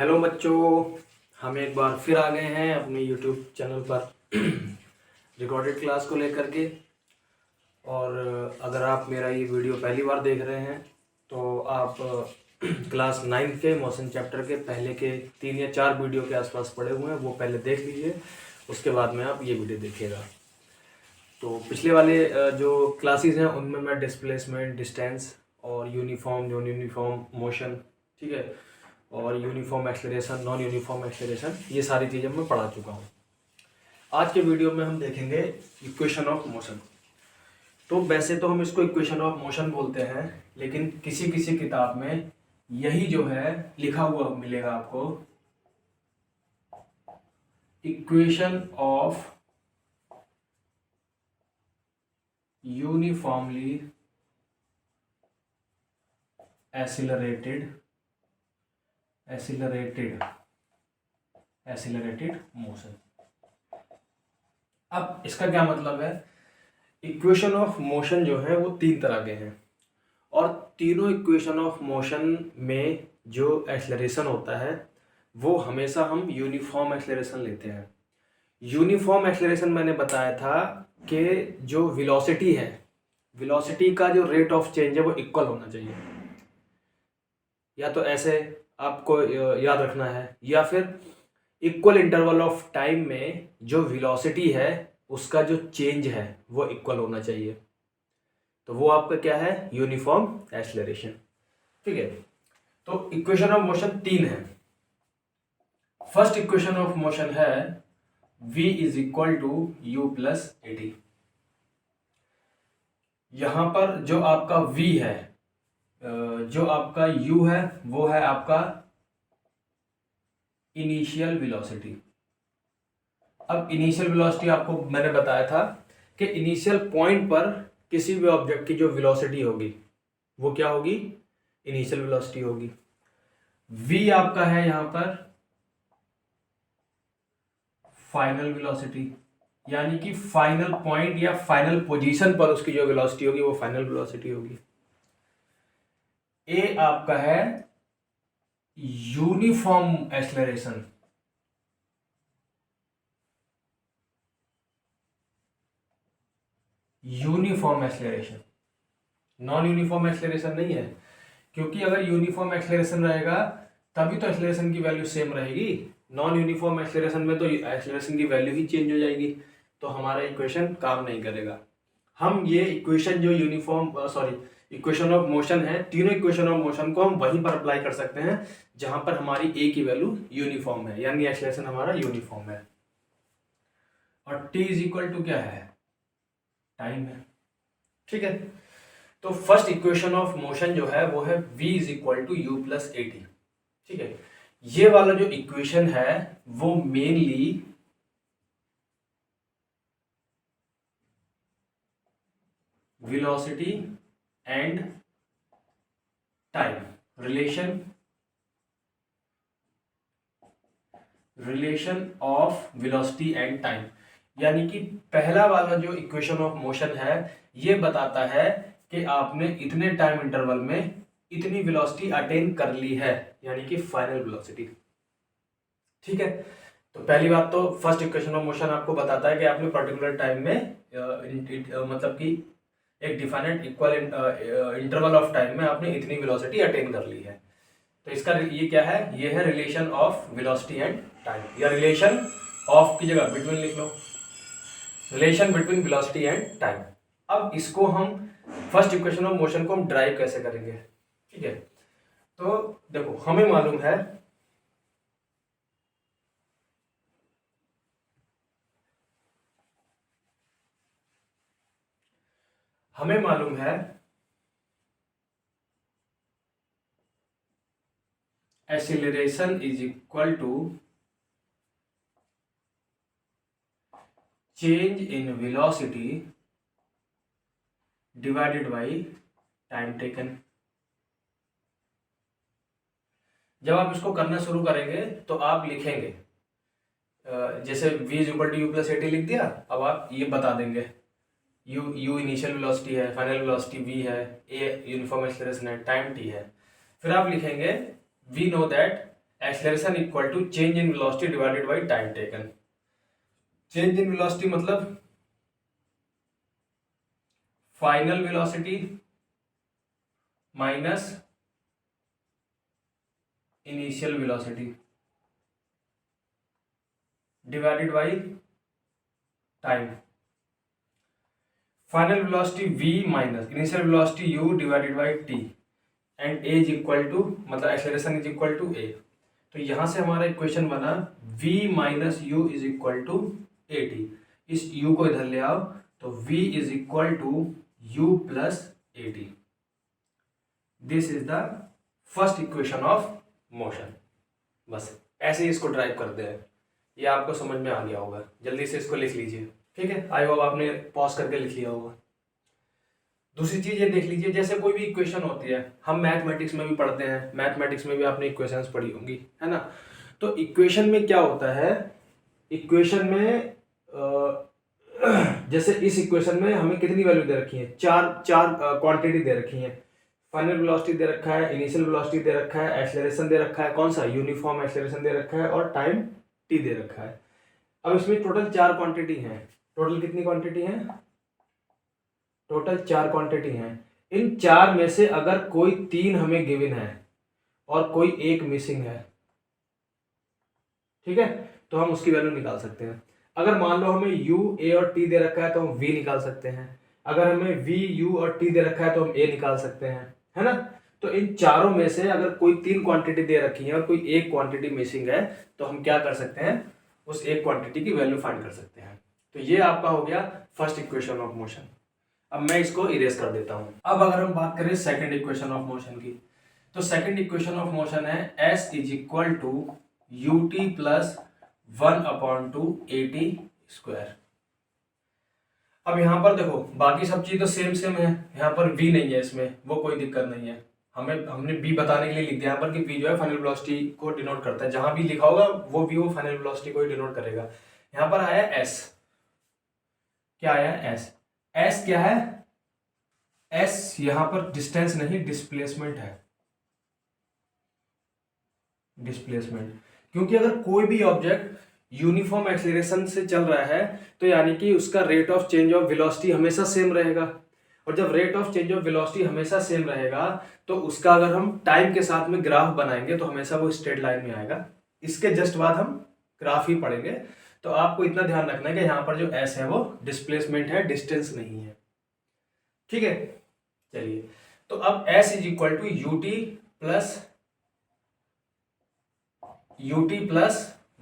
Hello बच्चों, हम एक बार फिर आ गए हैं अपने यूट्यूब चैनल पर रिकॉर्डेड क्लास को लेकर के। और अगर आप मेरा ये वीडियो पहली बार देख रहे हैं तो आप क्लास 9 के मोशन चैप्टर के पहले के 3 या 4 वीडियो के आसपास पड़े हुए हैं, वो पहले देख लीजिए, उसके बाद में आप ये वीडियो देखिएगा। तो पिछले वाले जो क्लासेस हैं उनमें मैं डिस्प्लेसमेंट, डिस्टेंस और यूनिफॉर्म, नॉन यूनिफॉर्म मोशन, ठीक है, और uniform acceleration, non uniform acceleration, ये सारी चीज़ें मैं पढ़ा चुका हूँ। आज के वीडियो में हम देखेंगे इक्वेशन ऑफ मोशन। तो वैसे तो हम इसको इक्वेशन ऑफ मोशन बोलते हैं, लेकिन किसी किसी किताब में यही जो है लिखा हुआ मिलेगा आपको, equation of uniformly accelerated motion. अब इसका क्या मतलब है? इक्वेशन ऑफ मोशन जो है वो 3 तरह के हैं, और तीनों इक्वेशन ऑफ मोशन में जो एक्सेलरेशन होता है वो हमेशा हम यूनिफॉर्म एक्सेलरेशन लेते हैं। यूनिफॉर्म एक्सेलरेशन मैंने बताया था कि जो वेलोसिटी है, वेलोसिटी का जो रेट ऑफ चेंज है वो इक्वल होना चाहिए। या तो ऐसे आपको याद रखना है, या फिर इक्वल इंटरवल ऑफ टाइम में जो वेलोसिटी है उसका जो चेंज है वो इक्वल होना चाहिए। तो वो आपका क्या है? Uniform acceleration. ठीक है, तो इक्वेशन ऑफ मोशन 3 है। फर्स्ट इक्वेशन ऑफ मोशन है v is equal to u plus a t. यहां पर जो आपका v है, जो आपका u है, वो है आपका इनिशियल वेलोसिटी। अब इनिशियल वेलोसिटी आपको मैंने बताया था कि इनिशियल पॉइंट पर किसी भी ऑब्जेक्ट की जो वेलोसिटी होगी वो क्या होगी? इनिशियल वेलोसिटी होगी। v आपका है यहां पर फाइनल वेलोसिटी, यानी कि फाइनल पॉइंट या फाइनल पोजीशन पर उसकी जो वेलोसिटी होगी वो फाइनल वेलोसिटी होगी। a आपका है uniform acceleration, uniform acceleration, non uniform acceleration नहीं है, क्योंकि अगर यूनिफॉर्म एक्सेलरेशन रहेगा तभी तो एक्सेलरेशन की वैल्यू सेम रहेगी। नॉन यूनिफॉर्म एक्सेलरेशन में तो एक्सेलरेशन की वैल्यू ही चेंज हो जाएगी, तो हमारा इक्वेशन काम नहीं करेगा। हम ये इक्वेशन जो इक्वेशन ऑफ मोशन है, तीनों इक्वेशन ऑफ मोशन को हम वहीं पर अप्लाई कर सकते हैं जहां पर हमारी ए की वैल्यू यूनिफॉर्म है, यानी एक्सेलरेशन हमारा यूनिफॉर्म है। और टी इज इक्वल टू क्या है? टाइम है। ठीक है, तो फर्स्ट इक्वेशन ऑफ मोशन जो है वो है v is equal to u plus a t. ठीक है, ये वाला जो इक्वेशन है वो mainly velocity and time relation of velocity and time, यानी कि पहला वाला जो इक्वेशन ऑफ मोशन है ये बताता है कि आपने इतने टाइम इंटरवल में इतनी वेलोसिटी अटेन कर ली है, यानी कि फाइनल वेलोसिटी। ठीक है, तो पहली बात तो फर्स्ट इक्वेशन ऑफ मोशन आपको बताता है कि आपने पर्टिकुलर टाइम में मतलब कि एक defined equal interval of time में आपने इतनी वेलोसिटी अटेन कर ली है। तो इसका ये क्या है? ये है relation of velocity and time, या रिलेशन ऑफ की जगह बिटवीन लिख लो, relation between velocity and time. अब इसको हम फर्स्ट इक्वेशन ऑफ मोशन को हम ड्राइव कैसे करेंगे? ठीक है, तो देखो हमें मालूम है acceleration is equal to change in velocity divided by time taken. जब आप इसको करना शुरू करेंगे तो आप लिखेंगे जैसे v is equal to u plus a t लिख दिया। अब आप ये बता देंगे यू इनिशियल वेलोसिटी है, फाइनल वेलोसिटी v है, a यूनिफॉर्म एक्सेलरेशन है, टाइम t है। फिर आप लिखेंगे we know that acceleration equal to change in velocity divided by time taken. Change in velocity मतलब final velocity minus initial velocity divided by time. Final velocity v minus initial velocity u divided by t and a is equal to मतलब acceleration is equal to a। तो यहां से हमारा equation बना v minus u is equal to a t. इस u को इधर ले आओ तो v is equal to u plus a t. This is the first equation of motion. बस ऐसे ही इसको ड्राइव करते हैं। ये आपको समझ में आ गया होगा, जल्दी से इसको लिख लीजिए। ठीक है, आई होप आपने पॉज करके लिख लिया होगा। दूसरी चीज ये देख लीजिए, जैसे कोई भी इक्वेशन होती है, हम मैथमेटिक्स में भी पढ़ते हैं, मैथमेटिक्स में भी आपने इक्वेशंस पढ़ी होंगी, है ना। तो इक्वेशन में क्या होता है, इक्वेशन में जैसे इस इक्वेशन में हमें कितनी वैल्यू दे रखी है, चार क्वांटिटी दे रखी है। फाइनल वेलोसिटी दे रखा है, इनिशियल वेलोसिटी दे रखा है, एक्सेलरेशन दे रखा है, कौन सा यूनिफॉर्म एक्सेलरेशन दे रखा है, और टाइम टी दे रखा है। अब इसमें टोटल 4 क्वांटिटी हैं। टोटल कितनी क्वांटिटी हैं, टोटल 4 क्वांटिटी हैं। इन 4 में से अगर कोई 3 हमें गिवन है और कोई एक मिसिंग है, ठीक है, तो हम उसकी वैल्यू निकाल सकते हैं। अगर मान लो हमें u, a और t दे रखा है तो हम v निकाल सकते हैं। अगर हमें v, u और t दे रखा है तो हम a निकाल सकते हैं, है ना। तो इन चारों में से अगर कोई 3 क्वांटिटी दे रखी है और कोई एक क्वांटिटी मिसिंग है तो हम क्या कर सकते हैं, उस एक क्वांटिटी की वैल्यू फाइंड कर सकते हैं। तो ये आपका हो गया फर्स्ट इक्वेशन ऑफ मोशन। अब मैं इसको इरेज कर देता हूं। अब अगर हम बात करें सेकंड इक्वेशन ऑफ मोशन की, तो सेकंड इक्वेशन ऑफ मोशन है s is equal to u t plus 1/2 AT square. अब यहां पर देखो बाकी सब चीज तो सेम सेम है, यहाँ पर v नहीं है, इसमें वो कोई दिक्कत नहीं है। हमने b बताने के लिए लिख दिया यहाँ पर कि v जो है फाइनल वेलोसिटी को डिनोट करता है। जहां भी लिखा होगा वो v वो फाइनल वेलोसिटी को ही डिनोट करेगा। यहाँ पर आया s, क्या आया s, s क्या है, s यहां पर डिस्टेंस नहीं डिस्प्लेसमेंट है, डिस्प्लेसमेंट। क्योंकि अगर कोई भी ऑब्जेक्ट यूनिफॉर्म एक्सीलरेशन से चल रहा है तो यानी कि उसका rate of change of velocity हमेशा सेम रहेगा। और जब rate of change of velocity हमेशा सेम रहेगा तो उसका अगर हम टाइम के साथ में ग्राफ बनाएंगे तो हमेशा वो स्ट्रेट लाइन में आएगा। इसके जस्ट बाद हम ग्राफ ही पढ़ेंगे। तो आपको इतना ध्यान रखना है कि यहाँ पर जो s है वो डिस्प्लेसमेंट है, डिस्टेंस नहीं है। ठीक है, चलिए तो अब s is equal to u t plus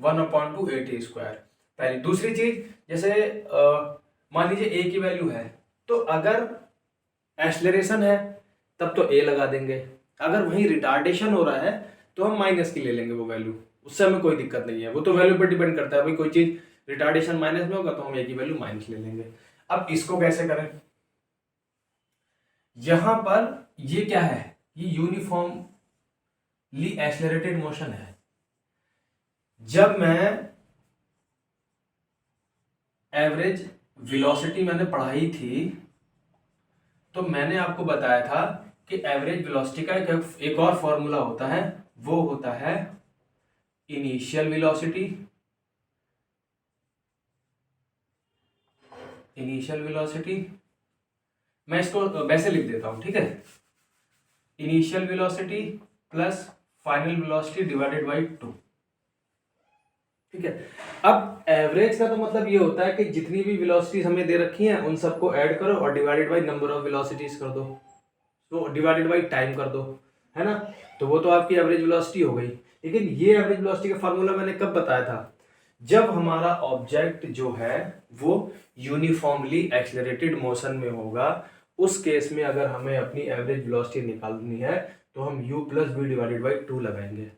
1/2 AT square. पहली। दूसरी चीज, जैसे मान लीजिए a की वैल्यू है तो अगर एक्सेलरेशन है तब तो a लगा देंगे, अगर वहीं रिटार्डेशन हो रहा है तो हम माइनस की ले लेंगे वो वैल्यू, उससे हमें कोई दिक्कत नहीं है। वो तो वैल्यू पर डिपेंड करता है, भाई कोई चीज रिटार्डेशन माइनस में होगा तो हम a की वैल्यू माइनस ले लेंगे। अब इसको कैसे करें, यहां पर ये क्या है, ये यूनिफॉर्मली एक्सेलरेटेड मोशन है। जब मैं एवरेज वेलोसिटी मैंने पढ़ाई थी तो मैंने आपको बताया था कि एवरेज वेलोसिटी का एक और फॉर्मूला होता है, वो होता है इनिशियल वेलोसिटी, मैं इसको वैसे लिख देता हूं, ठीक है, initial velocity plus final velocity divided by 2। ठीक है, अब एवरेज का तो मतलब ये होता है कि जितनी भी वेलोसिटीज हमें दे रखी हैं उन सबको ऐड करो और divided by number of velocities कर दो, तो डिवाइडेड बाई टाइम कर दो, है ना। तो वो तो आपकी एवरेज वेलोसिटी हो गई। लेकिन ये एवरेज वेलोसिटी का फार्मूला मैंने कब बताया था, जब हमारा ऑब्जेक्ट जो है वो यूनिफॉर्मली एक्सेलरेटेड मोशन में होगा। उस केस में अगर हमें अपनी एवरेज वेलोसिटी निकालनी है तो हम u plus v divided by 2 लगाएंगे।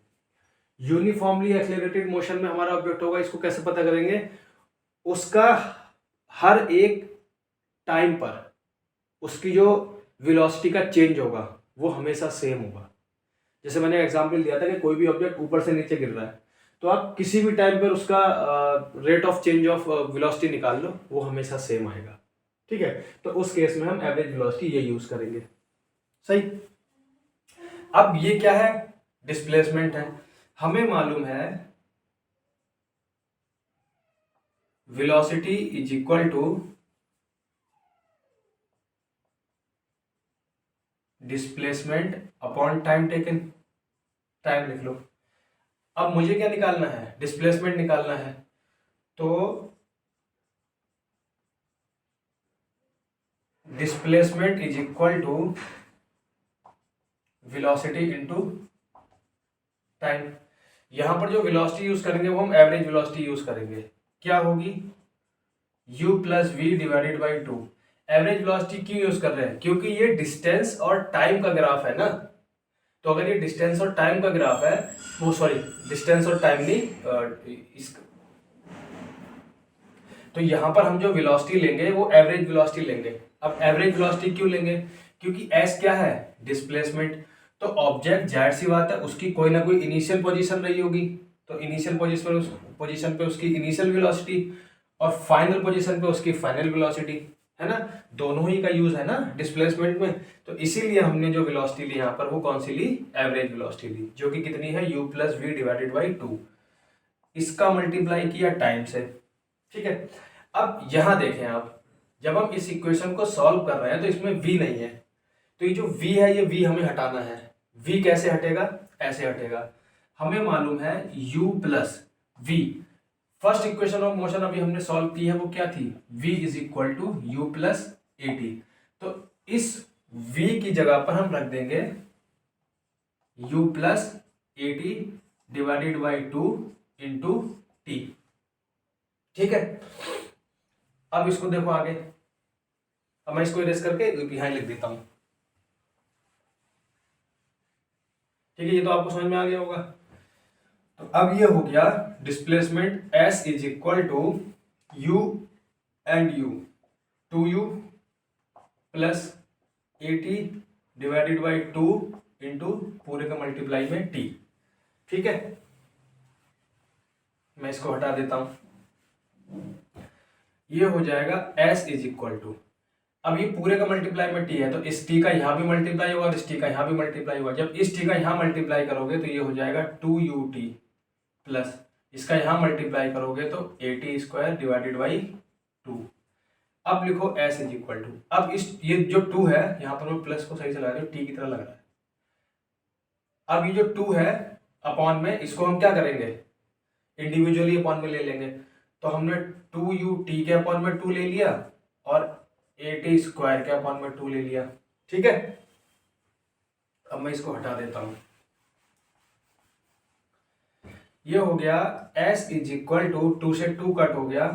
यूनिफॉर्मली एक्सेलरेटेड मोशन में हमारा ऑब्जेक्ट होगा, इसको कैसे पता करेंगे, उसका हर एक टाइम पर उसकी जो वेलोसिटी का चेंज होगा वो हमेशा सेम होगा। जैसे मैंने एग्जांपल दिया था कि कोई भी ऑब्जेक्ट ऊपर से नीचे गिर रहा है तो आप किसी भी टाइम पर उसका rate of change of velocity निकाल लो, वो हमेशा सेम आएगा। ठीक है, तो उस केस में हम एवरेज वेलोसिटी ये यूज करेंगे। सही। अब ये क्या है, डिस्प्लेसमेंट है। हमें मालूम है velocity is equal to displacement upon time taken. Time लिख लो। अब मुझे क्या निकालना है, डिस्प्लेसमेंट निकालना है। तो displacement is equal to velocity into time. यहां पर जो वेलोसिटी यूज करेंगे वो हम एवरेज वेलोसिटी यूज करेंगे। क्या होगी, u plus v divided by 2। Average velocity क्यों यूज कर रहे हैं, क्योंकि ये डिस्टेंस और टाइम का ग्राफ है ना। तो अगर ये डिस्टेंस और टाइम का ग्राफ है, वो सॉरी डिस्टेंस और टाइम नहीं, तो यहां पर हम जो वेलोसिटी लेंगे वो एवरेज वेलोसिटी लेंगे। अब एवरेज वेलोसिटी क्यों लेंगे, क्योंकि एस क्या है, डिस्प्लेसमेंट। तो ऑब्जेक्ट जाहिर सी बात है उसकी कोई ना कोई इनिशियल पोजीशन रही होगी, तो इनिशियल पोजीशन पे उसकी इनिशियल वेलोसिटी और फाइनल पोजीशन पे उसकी फाइनल वेलोसिटी, है ना। दोनों ही का यूज है ना डिस्प्लेसमेंट में। तो इसीलिए हमने जो वेलोसिटी ली यहाँ पर वो कौन सी ली, एवरेज वेलोसिटी ली, जो कि कितनी है u plus v divided by 2। इसका मल्टीप्लाई किया टाइम से, ठीक है। अब यहां देखें आप, जब हम इस इक्वेशन को सॉल्व कर रहे हैं तो इसमें v नहीं है, तो ये जो v है ये v हमें हटाना है। v कैसे हटेगा, ऐसे हटेगा। हमें मालूम है u plus v, first equation of motion अभी हमने सॉल्व की है वो क्या थी, v is equal to u plus a t. तो इस v की जगह पर हम रख देंगे u plus a t divided by 2 into T, ठीक है। अब इसको देखो आगे, अब मैं इसको इरेज करके बिहाइंड लिख देता हूं, ठीक है। ये तो आपको समझ में आ गया होगा। तो अब ये हो गया displacement s is equal to u and u, 2u plus a t divided by 2 into पूरे का मल्टीप्लाई में t, ठीक है। मैं इसको हटा देता हूं, ये हो जाएगा s इज इक्वल टू, अब ये पूरे का मल्टीप्लाई में t है तो इस t का यहां भी मल्टीप्लाई होगा और इस t का यहां भी मल्टीप्लाई होगा। जब इस t का यहां मल्टीप्लाई करोगे तो ये हो जाएगा 2ut प्लस इसका यहां मल्टीप्लाई करोगे तो ए टी स्क्वायर डिवाइडेड बाई 2। अब लिखो s इज इक्वल टू, अब इस ये जो 2 है यहां पर मैं प्लस को सही से लगा रही हूं, t की तरह लग रहा है। अब ये जो 2 है अपॉन में, इसको हम क्या करेंगे, इंडिविजुअली अपॉन में ले लेंगे। तो हमने 2ut के अपॉन में 2 ले लिया और ए टी स्क्वायर के अपॉन में 2 ले लिया, ठीक है। अब मैं इसको हटा देता हूं, ये हो गया s इज इक्वल टू 2 से 2 कट हो गया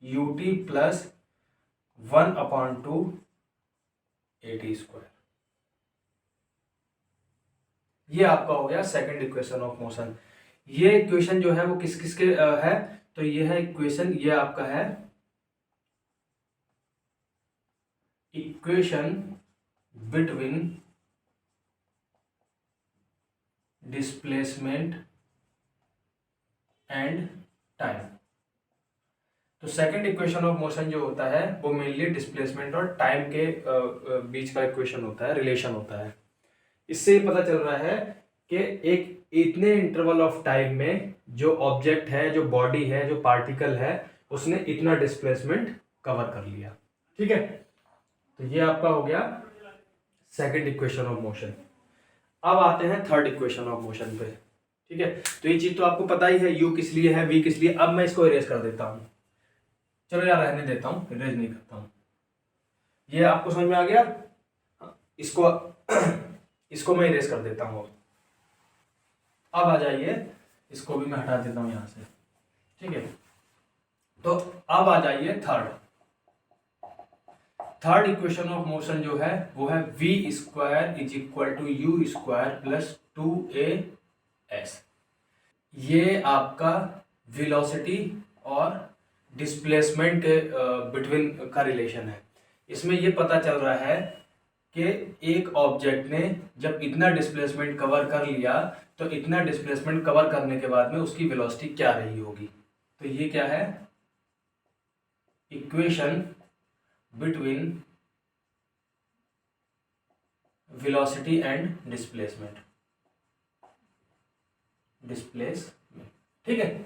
ut प्लस 1 अपॉन 2 ए टी स्क्वायर। ये आपका हो गया सेकंड इक्वेशन ऑफ मोशन। ये इक्वेशन जो है वो किस किस के है, तो ये है इक्वेशन, ये आपका है equation between displacement and time. तो सेकंड इक्वेशन ऑफ मोशन जो होता है वो मेनली डिस्प्लेसमेंट और टाइम के बीच का इक्वेशन होता है, रिलेशन होता है। इससे ये पता चल रहा है कि एक इतने इंटरवल ऑफ टाइम में जो ऑब्जेक्ट है, जो बॉडी है, जो पार्टिकल है, उसने इतना डिस्प्लेसमेंट कवर कर लिया, ठीक है। तो ये आपका हो गया सेकंड इक्वेशन ऑफ मोशन। अब आते हैं थर्ड इक्वेशन ऑफ मोशन पे, ठीक है। तो ये चीज तो आपको पता ही है, u किस लिए है, v किस लिए। अब मैं इसको इरेज कर देता हूं, चलो यार रहने देता हूं, इरेज नहीं करता हूं। ये आपको समझ में आ गया, इसको इसको मैं इरेज कर देता हूं। अब आ जाइए, इसको भी मैं हटा देता हूं यहां से, ठीक है। तो अब आ जाइए थर्ड इक्वेशन ऑफ मोशन जो है वो है v square is equal to u square plus 2as। ये आपका वेलोसिटी और डिस्प्लेसमेंट के बिटवीन का रिलेशन है। इसमें ये पता चल रहा है कि एक ऑब्जेक्ट ने जब इतना डिस्प्लेसमेंट कवर कर लिया तो इतना डिस्प्लेसमेंट कवर करने के बाद में उसकी वेलोसिटी क्या रही होगी। तो ये क्या है, equation between velocity and displacement. Displacement. ठीक है,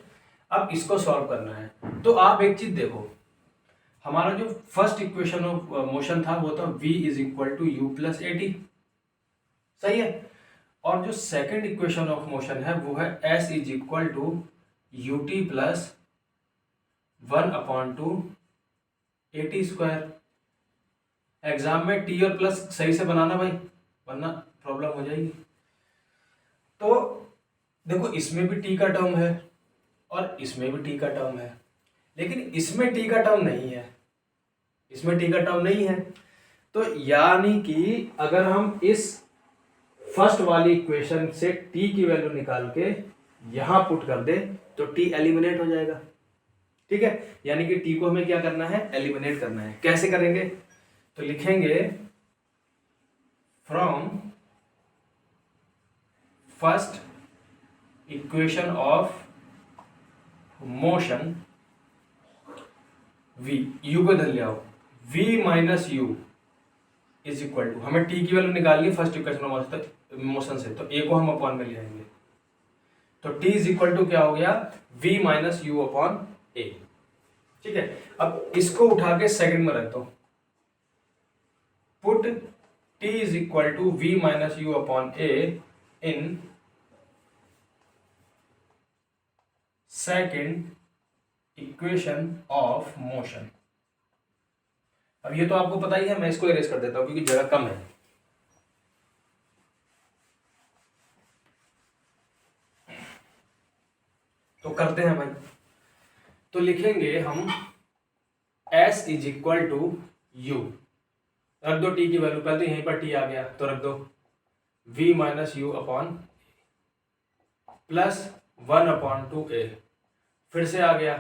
अब इसको सॉल्व करना है। तो आप एक चीज देखो, हमारा जो फर्स्ट इक्वेशन ऑफ मोशन था वो था v is equal to u plus a t, सही है। और जो सेकंड इक्वेशन ऑफ मोशन है वो है s is equal to u t plus 1/2 a t square. Exam में टी और प्लस सही से बनाना भाई, वरना प्रॉब्लम हो जाएगी। तो देखो, इसमें भी टी का टर्म है और इसमें भी टी का टर्म है, लेकिन इसमें टी का टर्म नहीं है, इसमें टी का टर्म नहीं है। तो यानी कि अगर हम इस फर्स्ट वाली इक्वेशन से टी की वैल्यू निकाल के यहां पुट कर दे तो टी एलिमिनेट हो जाएगा। ठीक है, यानी कि टी को हमें क्या करना है, एलिमिनेट करना है। कैसे करेंगे, तो लिखेंगे from first equation of motion v, u को इधर ले आओ, v minus u is equal to, हमें t की वैल्यू निकालनी है फर्स्ट इक्वेशन ऑफ मोशन से, तो a को हम अपॉन में ले आएंगे। तो t इज इक्वल टू क्या हो गया, v minus u upon a। ठीक है, अब इसको उठा के सेकंड में रख दो, put t is equal to v minus u upon a in second equation of motion. अब ये तो आपको पता ही है, मैं इसको इरेज कर देता हूं क्योंकि जगह कम है। तो करते हैं भाई, तो लिखेंगे हम s is equal to u, रख दो t की वैल्यू, पहले तो यहीं पर t आ गया तो रख दो v minus u upon plus 1/2 a, फिर से आ गया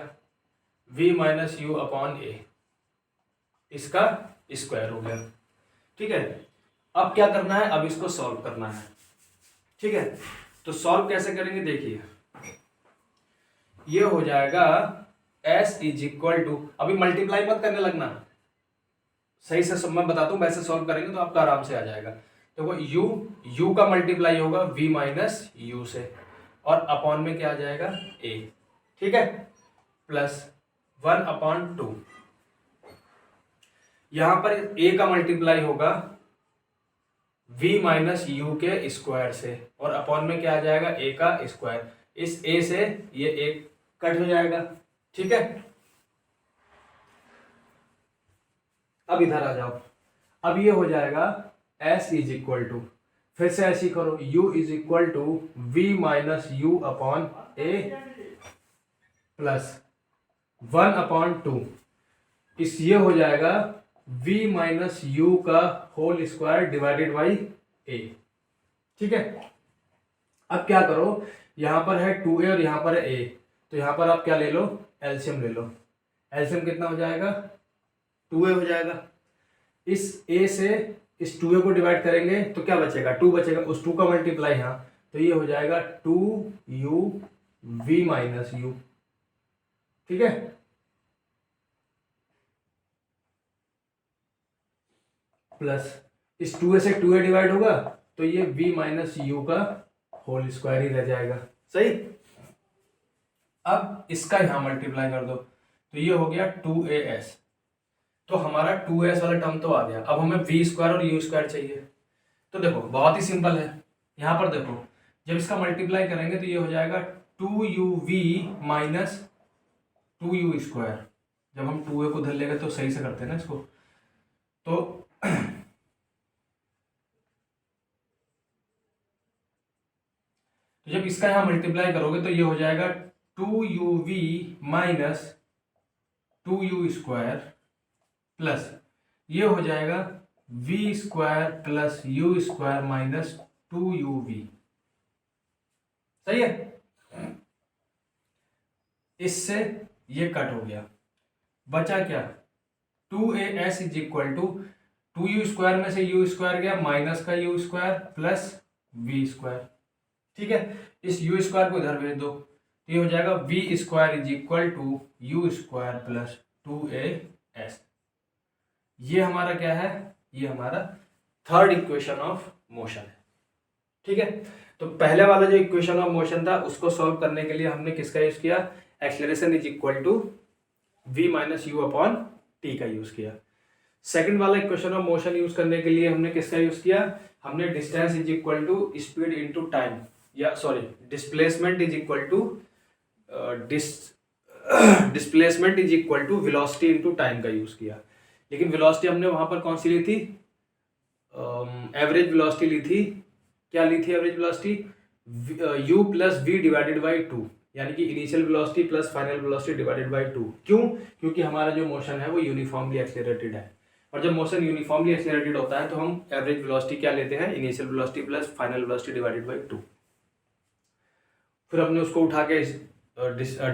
v minus u upon a, इसका स्क्वायर हो गया। ठीक है, अब क्या करना है, अब इसको सॉल्व करना है। ठीक है, तो सॉल्व कैसे करेंगे, देखिए ये हो जाएगा s इज इक्वल टू, अभी मल्टीप्लाई मत करने लगना, सही से सब मैं बताता हूं, वैसे सॉल्व करेंगे तो आपका आराम से आ जाएगा। देखो u का मल्टीप्लाई होगा v माइनस यू से, और अपॉन में क्या आ जाएगा a। ठीक है, प्लस 1/2, यहां पर a का मल्टीप्लाई होगा v माइनस यू के स्क्वायर से, और अपॉन में क्या आ जाएगा a का स्क्वायर। इस a से ये एक कट हो जाएगा। ठीक है, अब इधर आ जाओ, अब ये हो जाएगा s इज इक्वल टू, फिर से ऐसी करो, u is equal to v minus u upon a plus 1/2, इस ये हो जाएगा v माइनस यू का whole square divided by a। ठीक है, अब क्या करो, यहां पर है 2a और यहां पर है a, तो यहां पर आप क्या ले लो, एलसीएम ले लो। एलसीएम कितना हो जाएगा, 2a हो जाएगा। इस a से इस 2a को डिवाइड करेंगे तो क्या बचेगा, 2 बचेगा, उस 2 का मल्टीप्लाई यहाँ, तो ये हो जाएगा 2u v माइनस यू। ठीक है, प्लस इस 2a से 2a डिवाइड होगा तो ये v माइनस यू का होल स्क्वायर ही रह जाएगा। सही, अब इसका यहां मल्टीप्लाई कर दो तो ये हो गया 2as, तो हमारा 2s वाला टर्म तो आ गया। अब हमें v स्क्वायर और u स्क्वायर चाहिए, तो देखो बहुत ही सिंपल है। यहां पर देखो, जब इसका मल्टीप्लाई करेंगे तो ये हो जाएगा 2uv माइनस 2u स्क्वायर। जब हम 2a को धर लेंगे तो सही से करते हैं ना इसको, तो जब इसका यहां मल्टीप्लाई करोगे तो ये हो जाएगा 2uv minus 2u square plus ये हो जाएगा v square plus u square minus 2uv। सही है, इससे ये कट हो गया, बचा क्या, 2as is equal to 2u square में से u स्क्वायर गया, माइनस का u square plus v square. ठीक है, इस u स्क्वायर को इधर भेज दो तो ये हो जाएगा v square is equal to u square plus 2as। ये हमारा क्या है, ये हमारा थर्ड इक्वेशन ऑफ मोशन है। ठीक है, तो पहले वाला जो इक्वेशन ऑफ मोशन था उसको सॉल्व करने के लिए हमने किसका यूज किया, acceleration is equal to v minus u upon t का यूज किया। सेकंड वाला इक्वेशन ऑफ मोशन यूज करने के लिए हमने किसका यूज किया, हमने distance is equal to speed into time, या sorry displacement is equal to displacement is equal to velocity into time का यूज किया। लेकिन वेलोसिटी हमने वहां पर कौन सी ली थी, एवरेज वेलोसिटी ली थी। क्या ली थी average velocity, u plus v divided by 2, यानी कि initial velocity plus final velocity divided by 2। क्यों, क्योंकि हमारा जो मोशन है वो यूनिफॉर्मली एक्सेलरेटेड है, और जब मोशन यूनिफॉर्मली एक्सेलरेटेड होता है तो हम एवरेज वेलोसिटी क्या लेते हैं, initial velocity plus final velocity divided by 2। फिर हमने उसको उठा के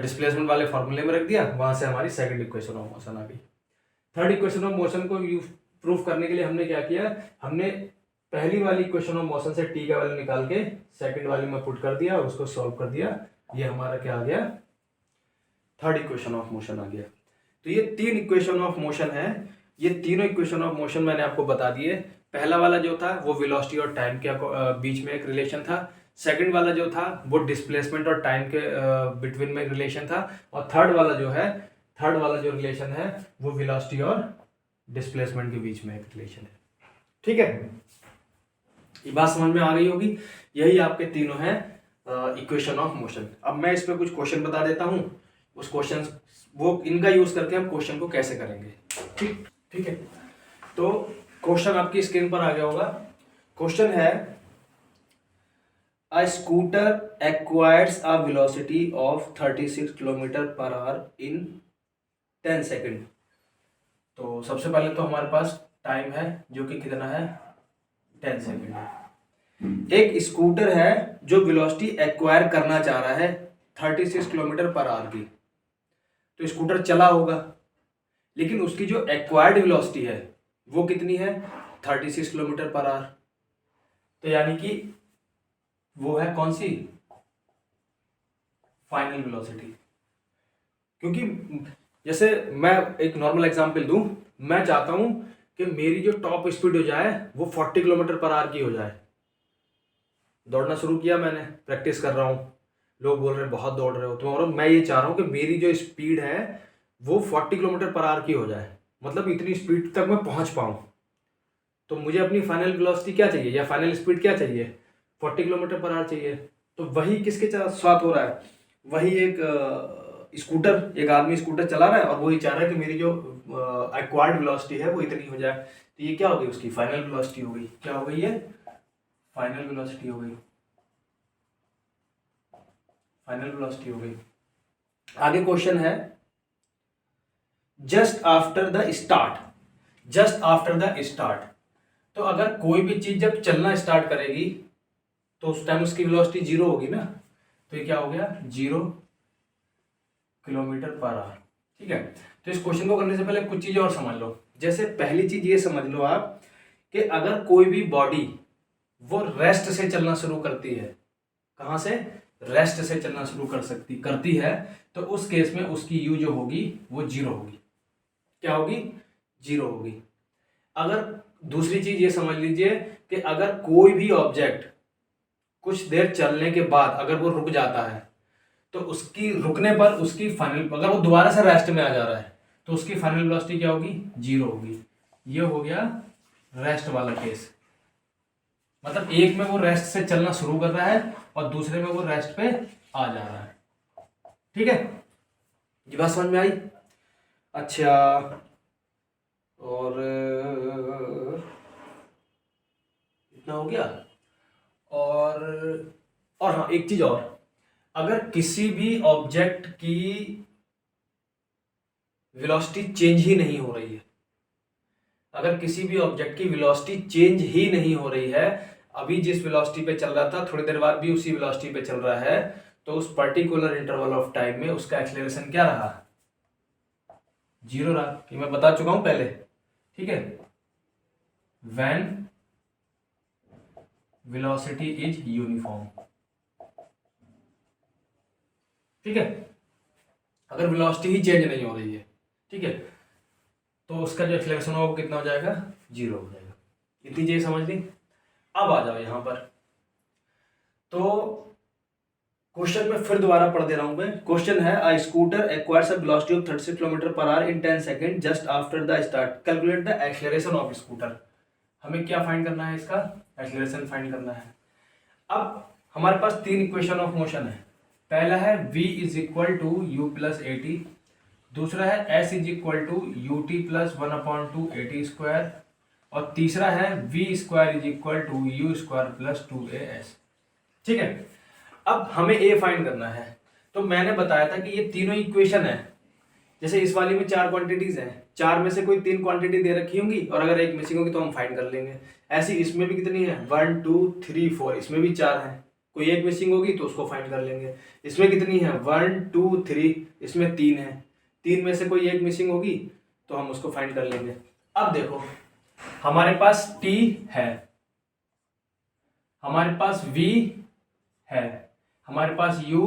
डिस्प्लेसमेंट वाले फॉर्मूले में रख दिया, वहां से हमारी सेकंड इक्वेशन ऑफ मोशन आ गई। थर्ड इक्वेशन ऑफ मोशन को प्रूव करने के लिए हमने क्या किया, हमने पहली वाली इक्वेशन ऑफ मोशन से टी का वैल्यू निकाल के सेकंड वाली में पुट कर दिया और उसको सॉल्व कर दिया। ये हमारा क्या आ गया, थर्ड इक्वेशन ऑफ मोशन आ गया। तो ये तीन इक्वेशन ऑफ मोशन है। ये तीनों इक्वेशन ऑफ मोशन मैंने आपको बता दिए। पहला वाला जो था वो वेलोसिटी और टाइम के बीच में एक रिलेशन था। सेकंड वाला जो था वो डिस्प्लेसमेंट और टाइम के बिटवीन में एक रिलेशन था। और थर्ड वाला जो रिलेशन है वो वेलोसिटी और डिस्प्लेसमेंट के बीच में एक रिलेशन है। ठीक है, ये बात समझ में आ गई होगी। यही आपके तीनों हैं इक्वेशन ऑफ मोशन। अब मैं इस पे कुछ क्वेश्चन बता देता हूं, उस क्वेश्चन वो इनका यूज करके हम क्वेश्चन को कैसे करेंगे। ठीक है, तो क्वेश्चन आपकी स्क्रीन पर आ गया होगा। क्वेश्चन है, a scooter acquires a velocity of 36 kilometre per hour in 10 second. तो सबसे पहले तो हमारे पास टाइम है जो कि कितना है, 10 सेकेंड। एक स्कूटर है जो वेलोसिटी एक्वायर करना चाह रहा है 36 किलोमीटर पर आवर की। तो स्कूटर चला होगा, लेकिन उसकी जो एक्वायर्ड वेलोसिटी है वो कितनी है, 36 किलोमीटर पर आवर। तो यानी कि वो है कौन सी, फाइनल वेलोसिटी। क्योंकि जैसे मैं एक नॉर्मल एग्जांपल दूं, मैं चाहता हूं कि मेरी जो टॉप स्पीड हो जाए वो 40 किलोमीटर पर आवर की हो जाए। दौड़ना शुरू किया मैंने, प्रैक्टिस कर रहा हूं, लोग बोल रहे हैं बहुत दौड़ रहे हो, तो और मैं ये चाह रहा हूं कि मेरी जो स्पीड है वो 40 किलोमीटर पर आवर की हो जाए, मतलब इतनी स्पीड तक मैं पहुंच पाऊं। तो मुझे अपनी फाइनल वेलोसिटी क्या चाहिए, या फाइनल स्पीड क्या चाहिए, 40 किलोमीटर पर आवर चाहिए। तो वही किसके साथ हो रहा है, वही एक स्कूटर, एक आदमी स्कूटर चला रहा है और वही चाह रहा है कि मेरी जो एक्वायर्ड वेलोसिटी है वो इतनी हो जाए। तो ये क्या हो गई, उसकी फाइनल वेलोसिटी हो गई। क्या हो गई, ये फाइनल वेलोसिटी हो गई, फाइनल वेलोसिटी हो गई। आगे क्वेश्चन है, just after the start, just after the start. तो अगर कोई भी चीज जब चलना स्टार्ट करेगी तो उस टाइम उसकी वेलोसिटी जीरो होगी ना। तो ये क्या हो गया, 0 किलोमीटर पर आवर। ठीक है, तो इस क्वेश्चन को करने से पहले कुछ चीजें और समझ लो। जैसे पहली चीज ये समझ लो आप कि अगर कोई भी बॉडी वो रेस्ट से चलना शुरू करती है, कहां से, रेस्ट से चलना शुरू करती है, तो उस केस में उसकी यू जो होगी वो 0 होगी। क्या होगी, 0 होगी। अगर दूसरी चीज ये समझ लीजिए कि अगर कोई भी ऑब्जेक्ट कुछ देर चलने के बाद अगर वो रुक जाता है, तो उसकी रुकने पर उसकी फाइनल, अगर वो दोबारा से रेस्ट में आ जा रहा है तो उसकी फाइनल वेलोसिटी क्या होगी, 0 होगी। ये हो गया रेस्ट वाला केस। मतलब एक में वो रेस्ट से चलना शुरू कर रहा है और दूसरे में वो रेस्ट पे आ जा रहा है। ठीक है, ये बात समझ में आई। अच्छा, और इतना हो गया। और हाँ, एक चीज और, अगर किसी भी ऑब्जेक्ट की वेलोसिटी चेंज ही नहीं हो रही है, अगर किसी भी ऑब्जेक्ट की वेलोसिटी चेंज ही नहीं हो रही है, अभी जिस वेलोसिटी पे चल रहा था थोड़ी देर बाद भी उसी वेलोसिटी पे चल रहा है, तो उस पर्टिकुलर इंटरवल ऑफ टाइम में उसका एक्सेलरेशन क्या रहा, 0 रहा। ये मैं बता चुका हूं पहले। ठीक है, व्हेन वेलोसिटी इज यूनिफॉर्म। ठीक है, अगर वेलोसिटी ही चेंज नहीं हो रही है, ठीक है, तो उसका जो एक्सेलरेशन होगा वो कितना हो जाएगा, 0 हो जाएगा। इतनी चीज समझ ली। अब आ जाओ यहां पर, तो क्वेश्चन में फिर दोबारा पढ़ दे रहा हूं मैं। क्वेश्चन है, a scooter acquires a velocity of 36 kilometre per hour in 10 second just after the start, calculate the acceleration of scooter. हमें क्या फाइंड करना है, इसका एक्सेलरेशन फाइंड करना है। अब हमारे पास तीन इक्वेशन ऑफ मोशन है। पहला है v is equal to u plus a t, दूसरा है s is equal to u t plus 1/2 a t square, और तीसरा है v square is equal to u square plus 2as। ठीक है, अब हमें a फाइंड करना है। तो मैंने बताया था कि ये तीनों इक्वेशन है, जैसे इस वाली में 4 क्वांटिटीज हैं, 4 में से कोई 3 क्वांटिटी दे रखी होंगी और अगर एक मिसिंग होगी तो हम फाइंड कर लेंगे। ऐसी इसमें भी कितनी है, 1 2 3 4, इसमें भी 4 है, कोई एक मिसिंग होगी तो उसको फाइंड कर लेंगे। इसमें कितनी है, 1 2 3, इसमें 3 है, 3 में से कोई एक मिसिंग होगी तो हम उसको फाइंड कर लेंगे। अब देखो, हमारे पास t है, हमारे पास v है, हमारे पास u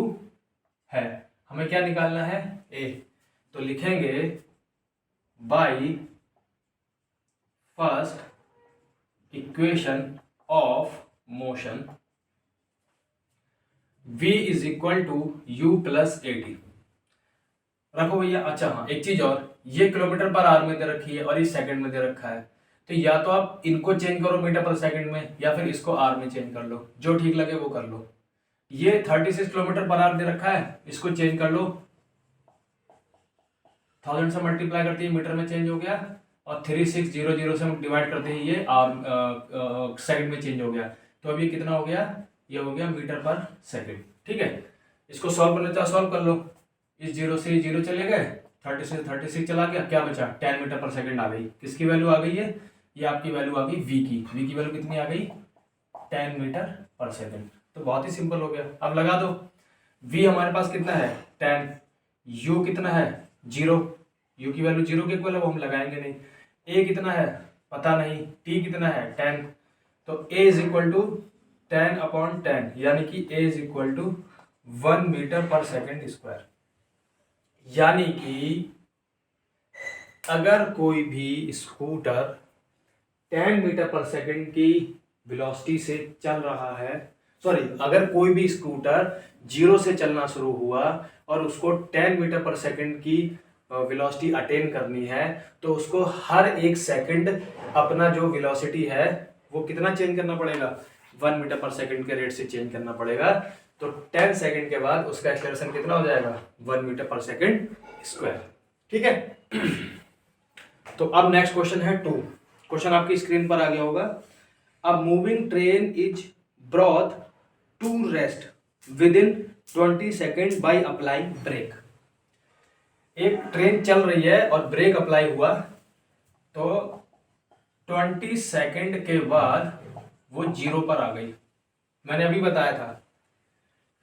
है, हमें क्या निकालना है, a। तो लिखेंगे by first equation of motion v is equal to u plus a t. रखो भैया। अच्छा हाँ, एक चीज और, ये किलोमीटर पर आवर में दे रखी है और इस सेकंड में दे रखा है, तो या तो आप इनको चेंज करो मीटर पर सेकंड में या फिर इसको आर में चेंज कर लो, जो ठीक लगे वो कर लो। ये 36 किलोमीटर पर आवर दे रखा है, इसको चेंज कर लो, 1000 से मल्टीप्लाई करते ही मीटर में चेंज हो गया, और 3600 से डिवाइड करते ही ये आवर सेकंड में चेंज हो गया। तो अब ये कितना हो गया, ये हो गया मीटर पर सेकंड। ठीक है, इसको सॉल्व करना चाहो सॉल्व कर लो। इस 0 से 0 चले गए, 36 चला गया, क्या बचा, 10 मीटर पर सेकंड आ गई। किसकी वैल्यू आ गई है, ये आपकी वैल्यू आ गई v की वैल्यू कितनी आ गई, 10 मीटर पर सेकंड। तो बहुत ही सिंपल हो गया। अब लगा दो, v हमारे पास कितना है 10, u कितना है 0, u की वैल्यू 0 के इक्वल है, वो हम लगाएंगे नहीं। a कितना है पता नहीं, t कितना है 10, तो a इज इक्वल टू 10/10, यानी कि a is equal to 1 metre per second square. यानी कि अगर कोई भी स्कूटर 10 मीटर पर सेकंड की वेलोसिटी से चल रहा है, सॉरी, अगर कोई भी स्कूटर 0 से चलना शुरू हुआ और उसको 10 मीटर पर सेकंड की वेलोसिटी अटेन करनी है, तो उसको हर एक सेकंड अपना जो वेलोसिटी है वो कितना चेंज करना पड़ेगा, 1 मीटर पर सेकंड के रेट से चेंज करना पड़ेगा। तो 10 सेकंड के बाद उसका एक्सेलरेशन कितना हो जाएगा, 1 मीटर पर सेकंड स्क्वायर। ठीक है। तो अब नेक्स्ट क्वेश्चन है 2। क्वेश्चन आपकी स्क्रीन पर आ गया होगा। अब moving train is brought to rest within 20 second by applying brake. एक ट्रेन चल रही है और ब्रेक अप्लाई हुआ, तो 20 सेकेंड के बाद वो 0 पर आ गई। मैंने अभी बताया था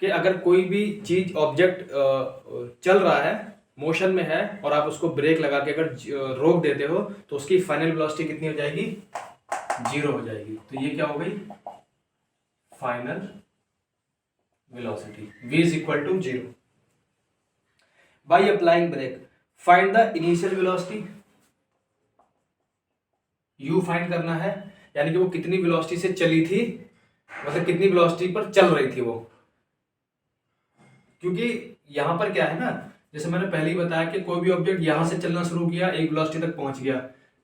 कि अगर कोई भी चीज ऑब्जेक्ट चल रहा है, मोशन में है, और आप उसको ब्रेक लगा के अगर रोक देते हो तो उसकी फाइनल वेलोसिटी कितनी हो जाएगी, 0 हो जाएगी। तो ये क्या हो गई, final velocity v is equal to 0 by applying brake. Find the initial velocity, u find करना है, यानी कि वो कितनी वेलोसिटी से चली थी, मतलब कितनी वेलोसिटी पर चल रही थी वो। क्योंकि यहां पर क्या है ना, जैसे मैंने पहले ही बताया कि कोई भी ऑब्जेक्ट यहां से चलना शुरू किया, एक वेलोसिटी तक पहुंच गया,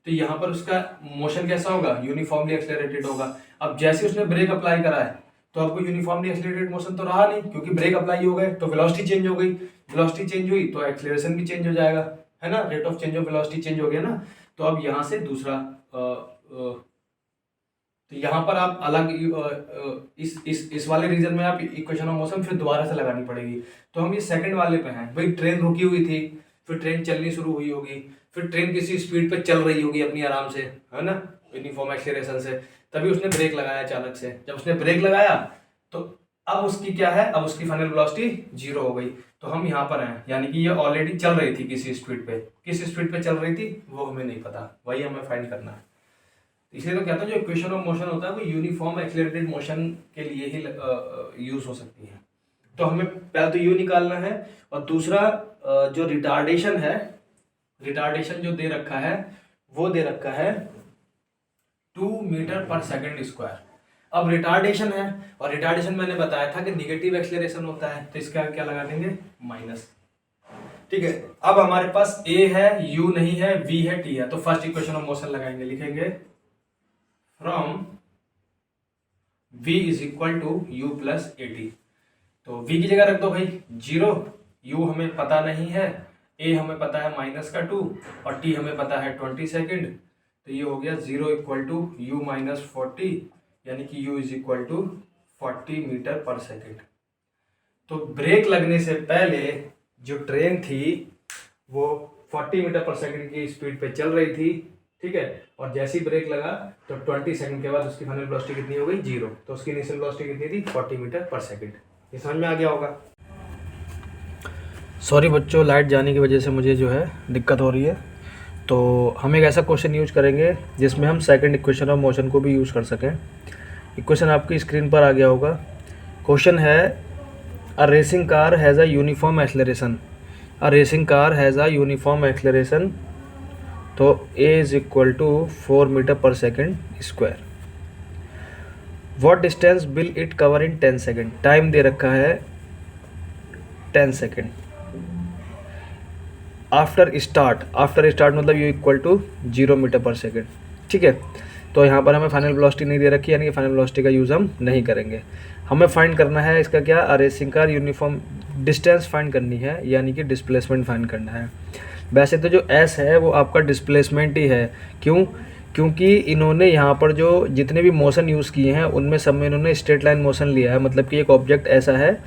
तो यहां पर उसका मोशन कैसा होगा, यूनिफॉर्मली एक्सेलरेटेड होगा। अब जैसे उसने ब्रेक अप्लाई करा है तो आपको यूनिफॉर्मली एक्सेलरेटेड मोशन तो रहा नहीं, क्योंकि ब्रेक अप्लाई हो गए तो वेलोसिटी चेंज हो गई, वेलोसिटी चेंज हुई तो एक्सेलरेशन भी चेंज हो जाएगा, है ना, rate of change of velocity change हो गया ना। तो अब यहाँ से दूसरा तो यहाँ पर आप अलग इस वाले रीजन में आप इक्वेशन ऑफ मोशन फिर दोबारा से लगानी पड़ेगी। तो हम ये सेकंड वाले पे हैं भाई, ट्रेन रुकी हुई थी, फिर ट्रेन चलनी शुरू हुई होगी, फिर ट्रेन किसी स्पीड पे चल रही होगी अपनी आराम से, है ना, यूनिफॉर्म एक्सेलरेशन से, तभी उसने ब्रेक लगाया अचानक से। जब उसने ब्रेक लगाया तो अब उसकी क्या है, अब उसकी फाइनल वेलोसिटी 0 हो गई। तो हम यहाँ पर हैं, यानी कि ये ऑलरेडी चल रही थी किसी स्पीड पे, किस स्पीड पे चल रही थी वो हमें नहीं पता, वही हमें फाइंड करना है। इसलिए तो कहता हूँ जो इक्वेशन ऑफ मोशन होता है वो यूनिफॉर्म एक्सेलरेटेड मोशन के लिए ही यूज हो सकती है। तो हमें पहले तो यू निकालना है, और दूसरा जो रिटार्डेशन है, रिटार्डेशन जो दे रखा है वो दे रखा है 2 मीटर पर सेकंड स्क्वायर। अब रिटार्डेशन है, और रिटार्डेशन मैंने बताया था कि निगेटिव एक्सेलरेशन होता है, तो इसका क्या लगा देंगे, माइनस। ठीक है, अब हमारे पास ए है, यू नहीं है, वी है, टी है, तो फर्स्ट इक्वेशन ऑफ मोशन लगाएंगे, लिखेंगे from v is equal to u plus a t. तो v की जगह रख दो भाई 0, u हमें पता नहीं है, a हमें पता है -2 और t हमें पता है 20 सेकेंड, तो ये हो गया 0 इक्वल टू यू माइनस 40, यानी कि u is equal to 40 metre per second. तो ब्रेक लगने से पहले जो ट्रेन थी वो 40 मीटर पर सेकेंड की स्पीड पे चल रही थी, ठीक है, और जैसे ही ब्रेक लगा तो 20 सेकंड के बाद उसकी फाइनल वेलोसिटी कितनी हो गई, 0। तो उसकी इनिशियल वेलोसिटी कितनी थी, 40 मीटर पर सेकंड। ये समझ में आ गया होगा। सॉरी बच्चों, लाइट जाने की वजह से मुझे जो है दिक्कत हो रही है, तो हम एक ऐसा क्वेश्चन यूज करेंगे जिसमें हम सेकंड इक्वेशन ऑफ मोशन को भी यूज़ कर सकें। इक्वेशन आपकी स्क्रीन पर आ गया होगा। क्वेश्चन है a racing car has a uniform acceleration, a racing car has a uniform acceleration, तो a is equal to 4 metre per second square. What distance will it cover in 10 second, time दे रखा है 10 second. After start मतलब u equal to 0 metre per second, ठीक है। तो यहाँ पर हमें फाइनल वेलोसिटी नहीं दे रखी, यानी कि फाइनल वेलोसिटी का यूज़ हम नहीं करेंगे। हमें फाइंड करना है इसका क्या, racing car uniform distance find करनी है, यानी कि डिस्प्लेसमेंट फाइंड करना है। वैसे तो जो एस है वो आपका डिस्प्लेसमेंट ही है, क्यों, क्योंकि इन्होंने यहाँ पर जो जितने भी मोशन यूज़ किए हैं उनमें सब में इन्होंने स्ट्रेट लाइन मोशन लिया है, मतलब कि एक ऑब्जेक्ट ऐसा है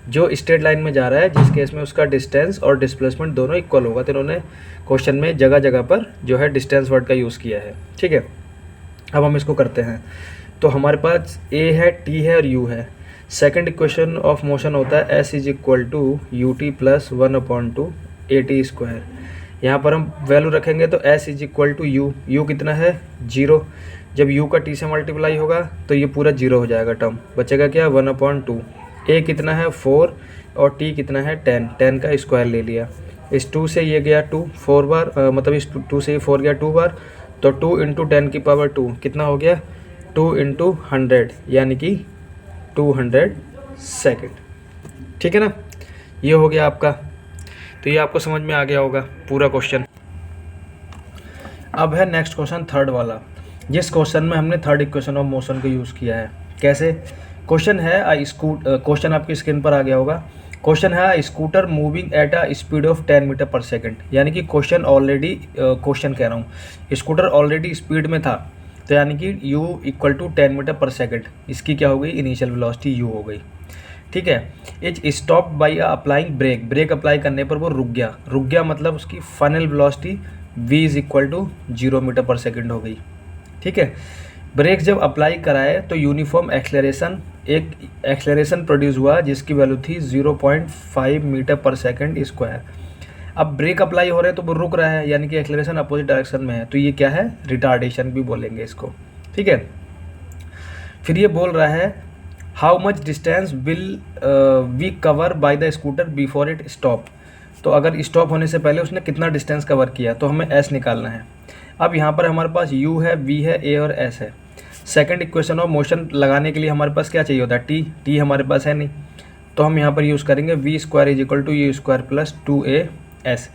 जो स्ट्रेट लाइन में जा रहा है, जिस केस में उसका डिस्टेंस और डिस्प्लेसमेंट दोनों इक्वल होगा। तो इन्होंने क्वेश्चन में जगह जगह पर जो है डिस्टेंस वर्ड का यूज़ किया है, ठीक है। अब हम इसको करते हैं। तो हमारे पास ए है, टी है और यू है। सेकंड इक्वेशन ऑफ मोशन होता है s is equal to u t plus 1/2 a t square. यहाँ पर हम वैल्यू रखेंगे तो s is equal to u कितना है, 0। जब u का t से मल्टीप्लाई होगा तो ये पूरा 0 हो जाएगा, टर्म बचेगा क्या, 1/2। a कितना है 4 और t कितना है 10 का स्क्वायर ले लिया। इस 2 से ये गया 2 4 बार, मतलब इस 2 से ये 4 गया 2 बार, तो 2 इंटू 10 की पावर 2 कितना हो गया, 2 इंटू 100, यानी कि 200 सेकेंड, ठीक है ना। ये हो गया आपका, तो ये आपको समझ में आ गया होगा पूरा क्वेश्चन। अब है नेक्स्ट क्वेश्चन, थर्ड वाला, जिस क्वेश्चन में हमने थर्ड इक्वेशन ऑफ मोशन को यूज़ किया है। कैसे, क्वेश्चन है क्वेश्चन आपकी स्क्रीन पर आ गया होगा। क्वेश्चन है scooter moving at a speed of 10 metre per second, यानी कि क्वेश्चन ऑलरेडी क्वेश्चन कह रहा हूँ, स्कूटर ऑलरेडी स्पीड में था, तो यानी कि u equal to 10 metre per second, इसकी क्या हो गई, इनिशियल वेलोसिटी u हो गई, ठीक है। Is stop by applying brake apply करने पर वो रुक गया मतलब उसकी final velocity v is equal to 0 metre per second हो गई, ठीक है। ब्रेक जब अप्लाई कराए तो यूनिफॉर्म एक एक्सेलरेशन प्रोड्यूस हुआ जिसकी वैल्यू थी 0.5 मीटर पर सेकेंड स्क्वायर। अब ब्रेक अप्लाई हो रहे हैं तो वो रुक रहा है, यानी कि एक्सेलरेशन अपोजिट डायरेक्शन में है, तो ये क्या है, रिटार्डेशन भी बोलेंगे इसको, ठीक है। फिर ये बोल रहा है how much distance will we cover by the scooter before it stop, तो अगर स्टॉप होने से पहले उसने कितना डिस्टेंस कवर किया, तो हमें एस निकालना है। अब यहाँ पर हमारे पास यू है, वी है, ए और एस है। सेकंड इक्वेशन ऑफ मोशन लगाने के लिए हमारे पास क्या चाहिए होता है, टी हमारे पास है नहीं, तो हम यहाँ पर यूज़ करेंगे v square is equal to u square plus 2as।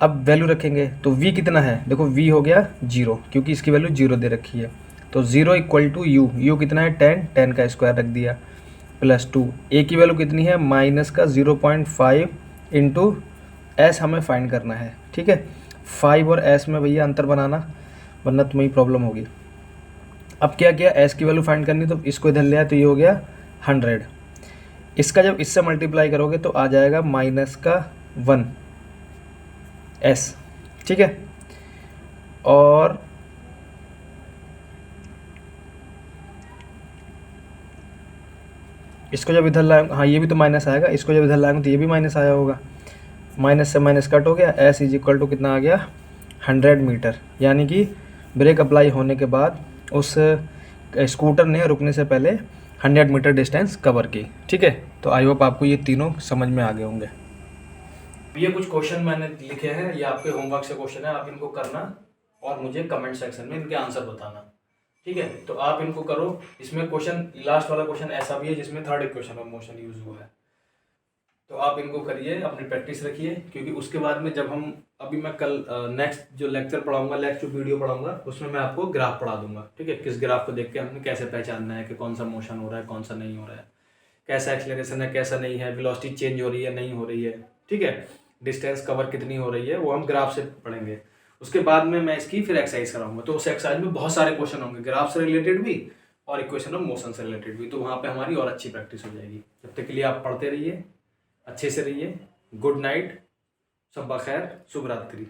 अब वैल्यू रखेंगे तो v कितना है, देखो v हो गया 0, क्योंकि इसकी वैल्यू 0 दे रखी है, तो 0 इक्वल टू यू कितना है 10 का स्क्वायर रख दिया, प्लस 2, ए की वैल्यू कितनी है माइनस का 0.5 इंटू एस हमें फाइंड करना है, ठीक है। 5 और एस में भैया अंतर बनाना, वरना तुम्हें प्रॉब्लम होगी। अब क्या किया, एस की वैल्यू फाइंड करनी, तो इसको इधर ले आया, तो ये हो गया 100। इसका जब इससे मल्टीप्लाई करोगे तो आ जाएगा माइनस का 1 एस, ठीक है। और इसको जब इधर लाएंगे, हाँ ये भी तो माइनस आएगा, इसको जब इधर लाएंगे तो ये भी माइनस आया होगा, माइनस से माइनस कट हो गया, एस इज इक्वल टू कितना आ गया 100 मीटर, यानी कि ब्रेक अप्लाई होने के बाद उस स्कूटर ने रुकने से पहले 100 मीटर डिस्टेंस कवर की, ठीक है। तो आई होप आपको ये तीनों समझ में आ गए होंगे। ये कुछ क्वेश्चन मैंने लिखे हैं, ये आपके होमवर्क से क्वेश्चन है, आप इनको करना और मुझे कमेंट सेक्शन में इनके आंसर बताना, ठीक है, तो आप इनको करो। इसमें क्वेश्चन, लास्ट वाला क्वेश्चन ऐसा भी है जिसमें third equation of motion use हुआ है, तो आप इनको करिए, अपनी प्रैक्टिस रखिए, क्योंकि उसके बाद में जब हम, अभी मैं कल नेक्स्ट जो लेक्चर पढ़ाऊंगा, नेक्स्ट जो वीडियो पढ़ाऊंगा, उसमें मैं आपको ग्राफ पढ़ा दूंगा। ठीक है, किस ग्राफ को देख के हमने कैसे पहचानना है कि कौन सा मोशन हो रहा है, कौन सा नहीं हो रहा है, कैसा एक्सेलरेशन है, कैसा नहीं है, वेलोसिटी चेंज हो रही है नहीं हो रही है। ठीक है, डिस्टेंस कवर कितनी हो रही है, वो हम ग्राफ से पढ़ेंगे। उसके बाद में मैं इसकी फिर एक्सरसाइज कराऊंगा, तो उस एक्सरसाइज में बहुत सारे क्वेश्चन होंगे, ग्राफ से रिलेटेड भी और इक्वेशन ऑफ मोशन से रिलेटेड भी, तो वहाँ पे हमारी और अच्छी प्रैक्टिस हो जाएगी। जब तक के लिए आप पढ़ते रहिए, अच्छे से रहिए। गुड नाइट, शब बखैर, शुभ रात्रि।